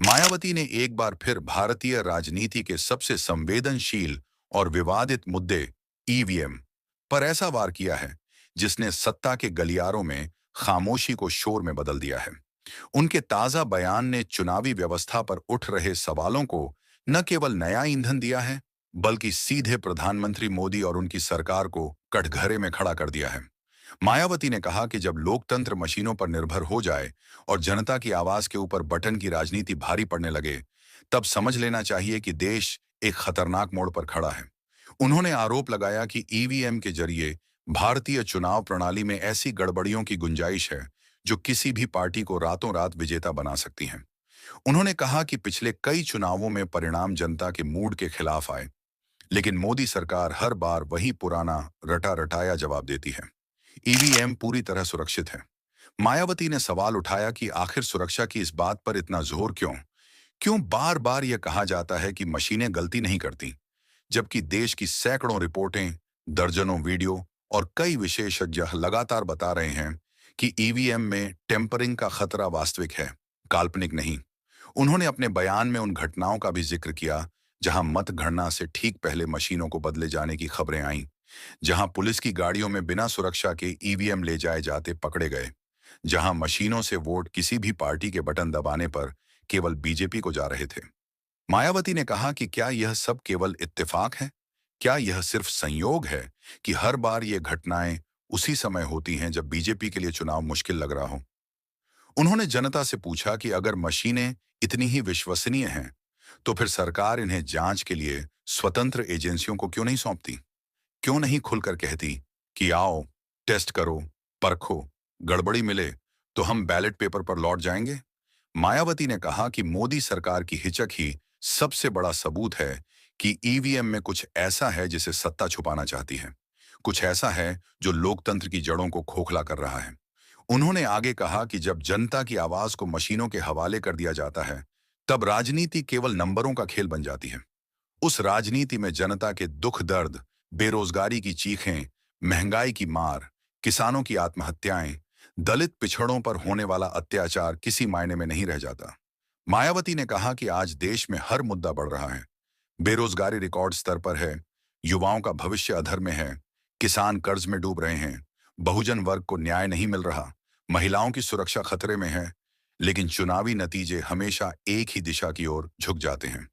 मायावती ने एक बार फिर भारतीय राजनीति के सबसे संवेदनशील और विवादित मुद्दे ईवीएम पर ऐसा वार किया है जिसने सत्ता के गलियारों में खामोशी को शोर में बदल दिया है। उनके ताजा बयान ने चुनावी व्यवस्था पर उठ रहे सवालों को न केवल नया ईंधन दिया है, बल्कि सीधे प्रधानमंत्री मोदी और उनकी सरकार को कटघरे में खड़ा कर दिया है। मायावती ने कहा कि जब लोकतंत्र मशीनों पर निर्भर हो जाए और जनता की आवाज के ऊपर बटन की राजनीति भारी पड़ने लगे, तब समझ लेना चाहिए कि देश एक खतरनाक मोड़ पर खड़ा है। उन्होंने आरोप लगाया कि ईवीएम के जरिए भारतीय चुनाव प्रणाली में ऐसी गड़बड़ियों की गुंजाइश है जो किसी भी पार्टी को रातों रात विजेता बना सकती हैं। उन्होंने कहा कि पिछले कई चुनावों में परिणाम जनता के मूड के खिलाफ आए, लेकिन मोदी सरकार हर बार वही पुराना रटा रटाया जवाब देती है। ईवीएम पूरी तरह सुरक्षित है। मायावती ने सवाल उठाया कि आखिर सुरक्षा की इस बात पर इतना जोर क्यों क्यों बार बार यह कहा जाता है कि मशीनें गलती नहीं करती, जबकि देश की सैकड़ों रिपोर्टें, दर्जनों वीडियो और कई विशेषज्ञ लगातार बता रहे हैं कि ईवीएम में टेम्परिंग का खतरा वास्तविक है, काल्पनिक नहीं। उन्होंने अपने बयान में उन घटनाओं का भी जिक्र किया जहां मतगणना से ठीक पहले मशीनों को बदले जाने की खबरें आईं, जहां पुलिस की गाड़ियों में बिना सुरक्षा के ईवीएम ले जाए जाते पकड़े गए, जहां मशीनों से वोट किसी भी पार्टी के बटन दबाने पर केवल बीजेपी को जा रहे थे। मायावती ने कहा कि क्या यह सब केवल इत्तेफाक है? क्या यह सिर्फ संयोग है कि हर बार ये घटनाएं उसी समय होती हैं जब बीजेपी के लिए चुनाव मुश्किल लग रहा हो? उन्होंने जनता से पूछा कि अगर मशीनें इतनी ही विश्वसनीय हैं, तो फिर सरकार इन्हें जांच के लिए स्वतंत्र एजेंसियों को क्यों नहीं सौंपती? क्यों नहीं खुलकर कहती कि आओ, टेस्ट करो, परखो, गड़बड़ी मिले तो हम बैलेट पेपर पर लौट जाएंगे? मायावती ने कहा कि मोदी सरकार की हिचक ही सबसे बड़ा सबूत है कि ईवीएम में कुछ ऐसा है जिसे सत्ता छुपाना चाहती है, कुछ ऐसा है जो लोकतंत्र की जड़ों को खोखला कर रहा है। उन्होंने आगे कहा कि जब जनता की आवाज को मशीनों के हवाले कर दिया जाता है, तब राजनीति केवल नंबरों का खेल बन जाती है। उस राजनीति में जनता के दुख दर्द, बेरोजगारी की चीखें, महंगाई की मार, किसानों की आत्महत्याएं, दलित पिछड़ों पर होने वाला अत्याचार किसी मायने में नहीं रह जाता। मायावती ने कहा कि आज देश में हर मुद्दा बढ़ रहा है। बेरोजगारी रिकॉर्ड स्तर पर है, युवाओं का भविष्य अधर में है, किसान कर्ज में डूब रहे हैं, बहुजन वर्ग को न्याय नहीं मिल रहा, महिलाओं की सुरक्षा खतरे में है, लेकिन चुनावी नतीजे हमेशा एक ही दिशा की ओर झुक जाते हैं।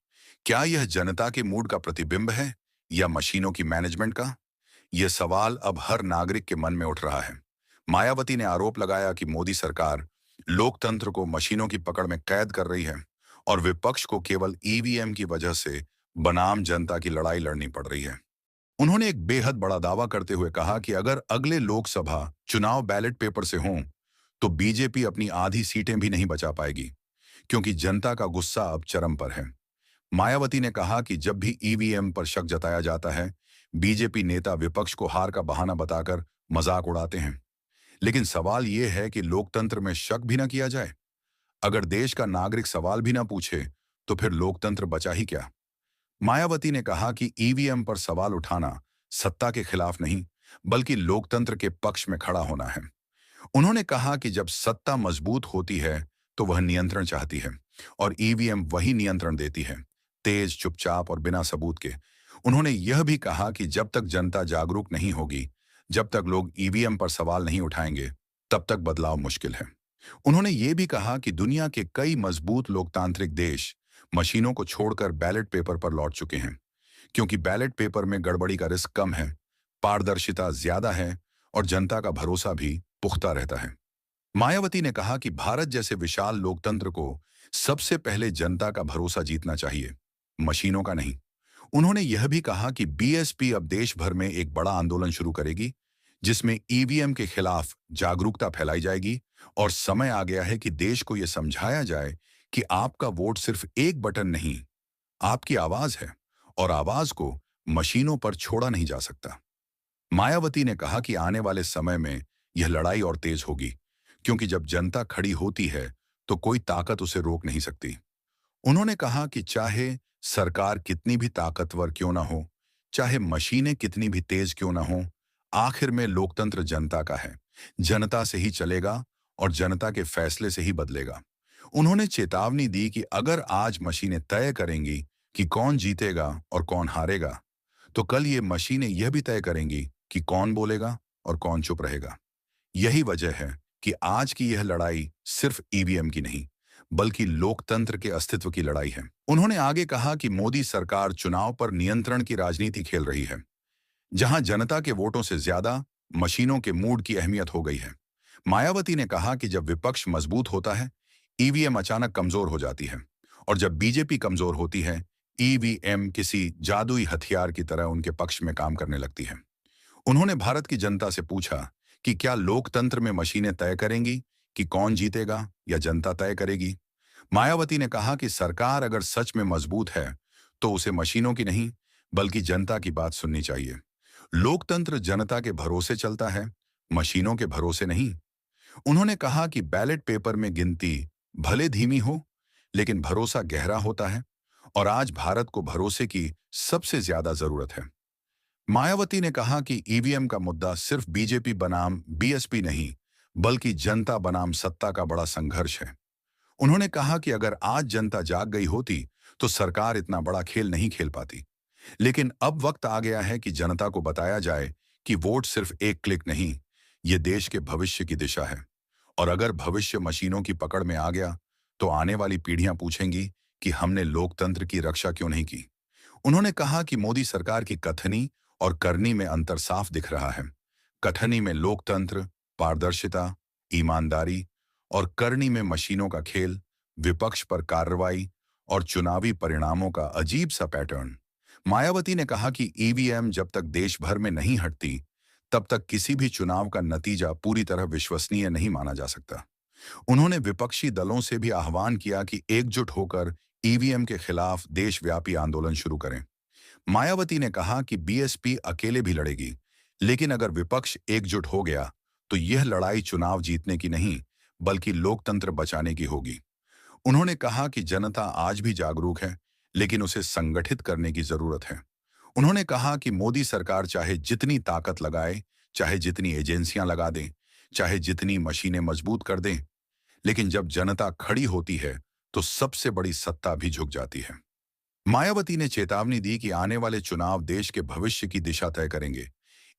क्या यह जनता के मूड का प्रतिबिंब है या मशीनों की मैनेजमेंट का? यह सवाल अब हर नागरिक के मन में उठ रहा है। मायावती ने आरोप लगाया कि मोदी सरकार लोकतंत्र को मशीनों की पकड़ में कैद कर रही है और विपक्ष को केवल ईवीएम की वजह से बनाम जनता की लड़ाई लड़नी पड़ रही है। उन्होंने एक बेहद बड़ा दावा करते हुए कहा कि अगर अगले लोकसभा चुनाव बैलेट पेपर से हों, तो बीजेपी अपनी आधी सीटें भी नहीं बचा पाएगी, क्योंकि जनता का गुस्सा अब चरम पर है। मायावती ने कहा कि जब भी ईवीएम पर शक जताया जाता है, बीजेपी नेता विपक्ष को हार का बहाना बताकर मजाक उड़ाते हैं। लेकिन सवाल यह है कि लोकतंत्र में शक भी ना किया जाए। अगर देश का नागरिक सवाल भी ना पूछे, तो फिर लोकतंत्र बचा ही क्या? मायावती ने कहा कि ईवीएम पर सवाल उठाना सत्ता के खिलाफ नहीं, बल्कि लोकतंत्र के पक्ष में खड़ा होना है। उन्होंने कहा कि जब सत्ता मजबूत होती है, तो वह नियंत्रण चाहती है, और ईवीएम वही नियंत्रण देती है, तेज, चुपचाप और बिना सबूत के। उन्होंने यह भी कहा कि जब तक जनता जागरूक नहीं होगी, जब तक लोग ईवीएम पर सवाल नहीं उठाएंगे, तब तक बदलाव मुश्किल है। उन्होंने ये भी कहा कि दुनिया के कई मजबूत लोकतांत्रिक देश मशीनों को छोड़कर बैलेट पेपर पर लौट चुके हैं, क्योंकि बैलेट पेपर में गड़बड़ी का रिस्क कम है, पारदर्शिता ज्यादा है और जनता का भरोसा भी पुख्ता रहता है। मायावती ने कहा कि भारत जैसे विशाल लोकतंत्र को सबसे पहले जनता का भरोसा जीतना चाहिए, मशीनों का नहीं। उन्होंने यह भी कहा कि बीएसपी अब देश भर में एक बड़ा आंदोलन शुरू करेगी, जिसमें ईवीएम के खिलाफ जागरूकता फैलाई जाएगी, और समय आ गया है कि देश को यह समझाया जाए कि आपका वोट सिर्फ एक बटन नहीं, आपकी आवाज है, और आवाज को मशीनों पर छोड़ा नहीं जा सकता। मायावती ने कहा कि आने वाले समय में यह लड़ाई और तेज होगी, क्योंकि जब जनता खड़ी होती है, तो कोई ताकत उसे रोक नहीं सकती। उन्होंने कहा कि चाहे सरकार कितनी भी ताकतवर क्यों ना हो, चाहे मशीनें कितनी भी तेज क्यों ना हो, आखिर में लोकतंत्र जनता का है, जनता से ही चलेगा और जनता के फैसले से ही बदलेगा। उन्होंने चेतावनी दी कि अगर आज मशीनें तय करेंगी कि कौन जीतेगा और कौन हारेगा, तो कल ये मशीनें यह भी तय करेंगी कि कौन बोलेगा और कौन चुप रहेगा। यही वजह है कि आज की यह लड़ाई सिर्फ ईवीएम की नहीं, बल्कि लोकतंत्र के अस्तित्व की लड़ाई है। उन्होंने आगे कहा कि मोदी सरकार चुनाव पर नियंत्रण की राजनीति खेल रही है, जहां जनता के वोटों से ज्यादा मशीनों के मूड की अहमियत हो गई है। मायावती ने कहा कि जब विपक्ष मजबूत होता है, ईवीएम अचानक कमजोर हो जाती है, और जब बीजेपी कमजोर होती है, ईवीएम किसी जादुई हथियार की तरह उनके पक्ष में काम करने लगती है। उन्होंने भारत की जनता से पूछा कि क्या लोकतंत्र में मशीनें तय करेंगी कि कौन जीतेगा या जनता तय करेगी। मायावती ने कहा कि सरकार अगर सच में मजबूत है, तो उसे मशीनों की नहीं, बल्कि जनता की बात सुननी चाहिए। लोकतंत्र जनता के भरोसे चलता है, मशीनों के भरोसे नहीं। उन्होंने कहा कि बैलेट पेपर में गिनती भले धीमी हो, लेकिन भरोसा गहरा होता है, और आज भारत को भरोसे की सबसे ज्यादा जरूरत है। मायावती ने कहा कि ईवीएम का मुद्दा सिर्फ बीजेपी बनाम बीएसपी नहीं, बल्कि जनता बनाम सत्ता का बड़ा संघर्ष है। उन्होंने कहा कि अगर आज जनता जाग गई होती, तो सरकार इतना बड़ा खेल नहीं खेल पाती। लेकिन अब वक्त आ गया है कि जनता को बताया जाए कि वोट सिर्फ एक क्लिक नहीं, ये देश के भविष्य की दिशा है। और अगर भविष्य मशीनों की पकड़ में आ गया, तो आने वाली पीढ़ियां पूछेंगी कि हमने लोकतंत्र की रक्षा क्यों नहीं की। उन्होंने कहा कि मोदी सरकार की कथनी और करनी में अंतर साफ दिख रहा है। कथनी में लोकतंत्र, पारदर्शिता, ईमानदारी, और करनी में मशीनों का खेल, विपक्ष पर कार्रवाई और चुनावी परिणामों का अजीब सा पैटर्न। मायावती ने कहा कि ईवीएम जब तक देश भर में नहीं हटती, तब तक किसी भी चुनाव का नतीजा पूरी तरह विश्वसनीय नहीं माना जा सकता। उन्होंने विपक्षी दलों से भी आह्वान किया कि एकजुट होकर ईवीएम के खिलाफ देशव्यापी आंदोलन शुरू करें। मायावती ने कहा कि बीएसपी अकेले भी लड़ेगी, लेकिन अगर विपक्ष एकजुट हो गया, तो यह लड़ाई चुनाव जीतने की नहीं, बल्कि लोकतंत्र बचाने की होगी। उन्होंने कहा कि जनता आज भी जागरूक है, लेकिन उसे संगठित करने की जरूरत है। उन्होंने कहा कि मोदी सरकार चाहे जितनी ताकत लगाए, चाहे जितनी एजेंसियां लगा दें, चाहे जितनी मशीनें मजबूत कर दें, लेकिन जब जनता खड़ी होती है, तो सबसे बड़ी सत्ता भी झुक जाती है। मायावती ने चेतावनी दी कि आने वाले चुनाव देश के भविष्य की दिशा तय करेंगे।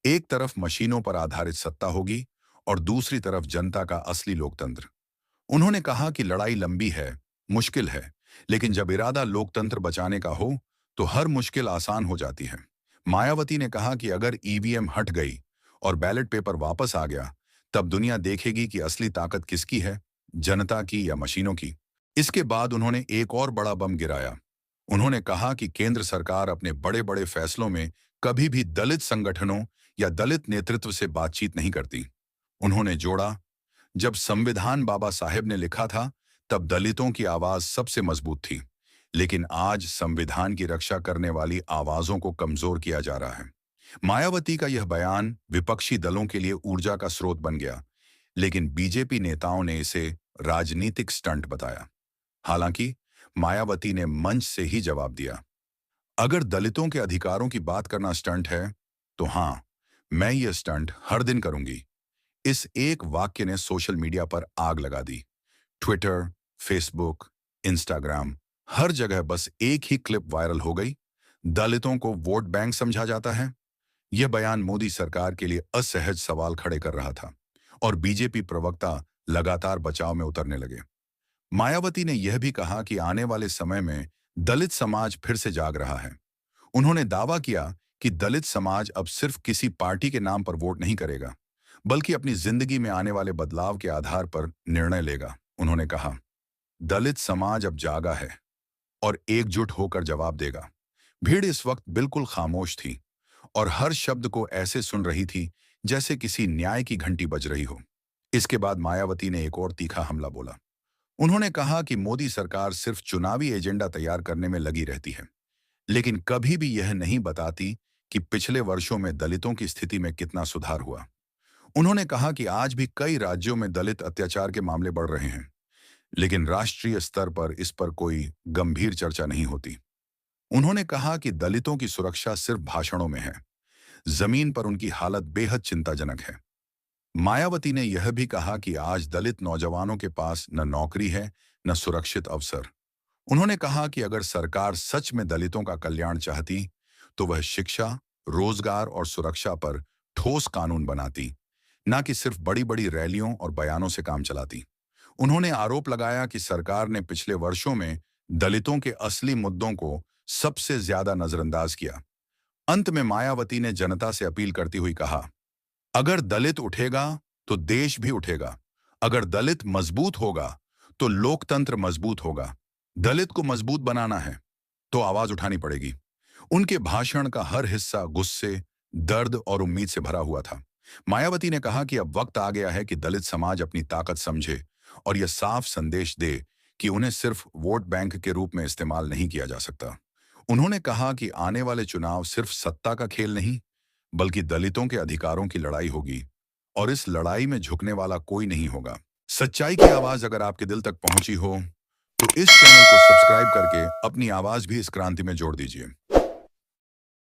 एक तरफ मशीनों पर आधारित सत्ता होगी, और दूसरी तरफ जनता का असली लोकतंत्र। उन्होंने कहा कि लड़ाई लंबी है, मुश्किल है, लेकिन जब इरादा लोकतंत्र बचाने का हो, तो हर मुश्किल आसान हो जाती है। मायावती ने कहा कि अगर ईवीएम हट गई और बैलेट पेपर वापस आ गया, तब दुनिया देखेगी कि असली ताकत किसकी है, जनता की या मशीनों की। इसके बाद उन्होंने एक और बड़ा बम गिराया। उन्होंने कहा कि केंद्र सरकार अपने बड़े बड़े फैसलों में कभी भी दलित संगठनों या दलित नेतृत्व से बातचीत नहीं करती। उन्होंने जोड़ा, जब संविधान बाबा साहेब ने लिखा था, तब दलितों की आवाज सबसे मजबूत थी, लेकिन आज संविधान की रक्षा करने वाली आवाजों को कमजोर किया जा रहा है। मायावती का यह बयान विपक्षी दलों के लिए ऊर्जा का स्रोत बन गया, लेकिन बीजेपी नेताओं ने इसे राजनीतिक स्टंट बताया। हालांकि मायावती ने मंच से ही जवाब दिया, अगर दलितों के अधिकारों की बात करना स्टंट है, तो हां, मैं ये स्टंट हर दिन करूंगी। इस एक वाक्य ने सोशल मीडिया पर आग लगा दी। ट्विटर, फेसबुक, इंस्टाग्राम, हर जगह बस एक ही क्लिप वायरल हो गई। दलितों को वोट बैंक समझा जाता है। यह बयान मोदी सरकार के लिए असहज सवाल खड़े कर रहा था, और बीजेपी प्रवक्ता लगातार बचाव में उतरने लगे। मायावती ने यह भी कहा कि आने वाले समय में दलित समाज फिर से जाग रहा है। उन्होंने दावा किया कि दलित समाज अब सिर्फ किसी पार्टी के नाम पर वोट नहीं करेगा, बल्कि अपनी जिंदगी में आने वाले बदलाव के आधार पर निर्णय लेगा। उन्होंने कहा, दलित समाज अब जागा है और एकजुट होकर जवाब देगा। भीड़ इस वक्त बिल्कुल खामोश थी, और हर शब्द को ऐसे सुन रही थी जैसे किसी न्याय की घंटी बज रही हो। इसके बाद मायावती ने एक और तीखा हमला बोला। उन्होंने कहा कि मोदी सरकार सिर्फ चुनावी एजेंडा तैयार करने में लगी रहती है, लेकिन कभी भी यह नहीं बताती कि पिछले वर्षों में दलितों की स्थिति में कितना सुधार हुआ। उन्होंने कहा कि आज भी कई राज्यों में दलित अत्याचार के मामले बढ़ रहे हैं, लेकिन राष्ट्रीय स्तर पर इस पर कोई गंभीर चर्चा नहीं होती। उन्होंने कहा कि दलितों की सुरक्षा सिर्फ भाषणों में है, जमीन पर उनकी हालत बेहद चिंताजनक है। मायावती ने यह भी कहा कि आज दलित नौजवानों के पास न नौकरी है, न सुरक्षित अवसर। उन्होंने कहा कि अगर सरकार सच में दलितों का कल्याण चाहती तो वह शिक्षा, रोजगार और सुरक्षा पर ठोस कानून बनाती, ना कि सिर्फ बड़ी बड़ी रैलियों और बयानों से काम चलाती। उन्होंने आरोप लगाया कि सरकार ने पिछले वर्षों में दलितों के असली मुद्दों को सबसे ज्यादा नजरअंदाज किया। अंत में मायावती ने जनता से अपील करती हुई कहा, अगर दलित उठेगा तो देश भी उठेगा। अगर दलित मजबूत होगा तो लोकतंत्र मजबूत होगा। दलित को मजबूत बनाना है तो आवाज उठानी पड़ेगी। उनके भाषण का हर हिस्सा गुस्से, दर्द और उम्मीद से भरा हुआ था। मायावती ने कहा कि अब वक्त आ गया है कि दलित समाज अपनी ताकत समझे और यह साफ संदेश दे कि उन्हें सिर्फ वोट बैंक के रूप में इस्तेमाल नहीं किया जा सकता। उन्होंने कहा कि आने वाले चुनाव सिर्फ सत्ता का खेल नहीं, बल्कि दलितों के अधिकारों की लड़ाई होगी और इस लड़ाई में झुकने वाला कोई नहीं होगा। सच्चाई की आवाज अगर आपके दिल तक पहुंची हो तो इस चैनल को सब्सक्राइब करके अपनी आवाज भी इस क्रांति में जोड़ दीजिए।